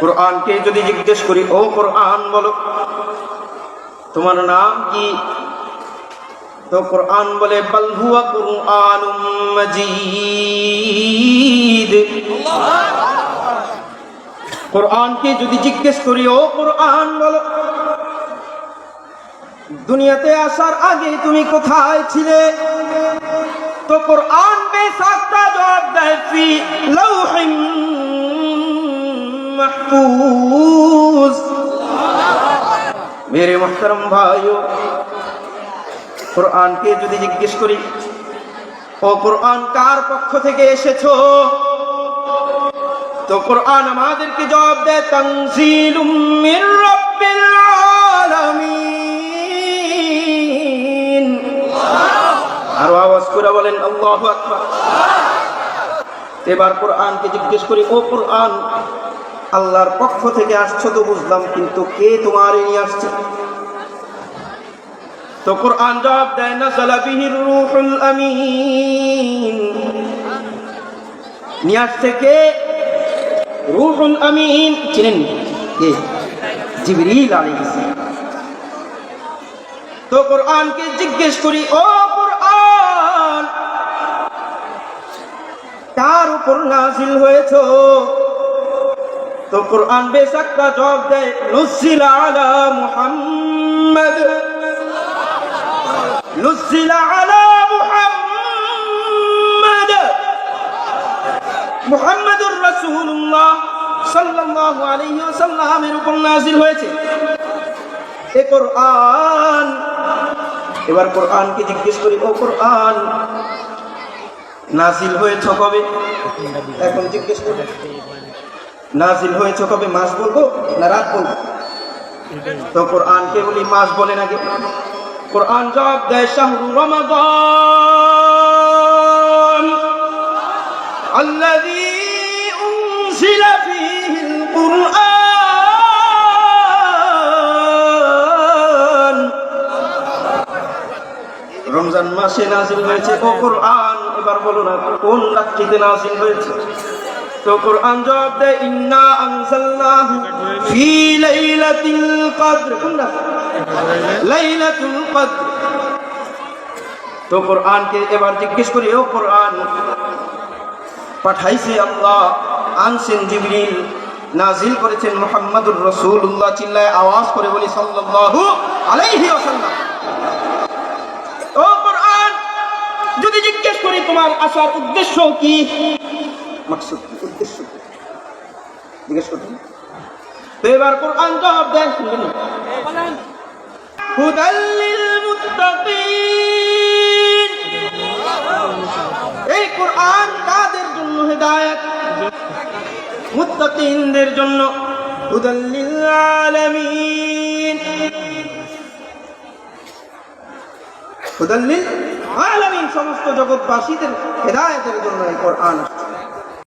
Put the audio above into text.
কোরআনকে যদি জিজ্ঞেস করি, ও কোরআন বলো তোমার নাম কি, তো কোরআন বলে বাল হুয়া কুরআনুম মাজিদ। কোরআনকে যদি জিজ্ঞেস করি, ও কোরআন বলো দুনিয়াতে আসার আগে তুমি কোথায় ছিলে, তো কোরআন বেসাক্তা জবাব দেয় ফি লাউহিম মাহফুজ। মেরে মুহতারাম ভাইও, কোরআনকে যদি জিজ্ঞেস করি, ও কোরআন কার পক্ষ থেকে এসেছো, তো কোরআন আমাদেরকে জবাব দেয় তানজিলুম মির রাব্বিল আলামিন। আর আওয়াজ করে বলেন আল্লাহু আকবার। এবার কোরআনকে জিজ্ঞেস করি, ও কোরআন আল্লাহর পক্ষ থেকে আসছো তো বুঝলাম, কিন্তু কে তোমার নিয়ে আসছে, তো কোরআন জবাব দেয় নাযালা বিহির রূহুল আমিন। নিয়ে আসছে কে? রূহুল আমিন। চিনেন কে? জিবরিল আলাইহিস সালাম। তো কোরআনকে জিজ্ঞেস করি, ও কোরআন কার উপর নাযিল হয়েছে, তো কোরআন বেসাক্তা জবাব দেয় নুজিলা আলা মুহাম্মদ, নুজিলা আলা মুহাম্মদ, মুহাম্মাদুর রাসূলুল্লাহ সাল্লাল্লাহু আলাইহি ওয়াসাল্লামের উপর নাযিল হয়েছে এ কোরআন। এবার কোরআনকে জিজ্ঞেস করি, ও কোরআন নাযিল হয়েছে কবে, এখন জিজ্ঞেস করি নাযিল হয়েছে কবে, মাস বলবো না রাত বলবো, তো কোরআনকে বলি মাস বলেন আগে। কোরআন জবাব দেয় শাহরু রমাদান আল্লাযী উনজিলা ফীহিল কুরআন। রমজান মাসে নাযিল হয়েছে ও কোরআন, এবার বলো না কোন রাত্রিতে নাযিল হয়েছে, তো কোরআন জবাব দেয় ইন্না আনজালনাহু ফি লাইলাতিল কদর। কোনটা? লাইলাতুল কদর। তো কোরআনকে এবার জিজ্ঞেস করি, ও কোরআন পাঠাইছে আল্লাহ, আনছেন জিবরিল, নাযিল করেছেন মুহাম্মাদুর রাসূলুল্লাহ, চিল্লায় আওয়াজ করে বলি সাল্লাল্লাহু আলাইহি ওয়াসাল্লাম। ও কোরআন যদি জিজ্ঞেস করি তোমার আসার উদ্দেশ্য কি, মাকসুদ কি, উদ্দেশ্য কি জিজ্ঞেস করতে, তো এবার কোরআন জবাব দেয় হুদাল লিল মুত্তাকিন। এই কোরআন কাদের জন্য? হেদায়েত মুত্তাকিনদের জন্য। হুদাল লিল আলামিন, হুদাল লিল আলামিন সমস্ত জগৎবাসীদের হেদায়েতের জন্য এই কোরআন।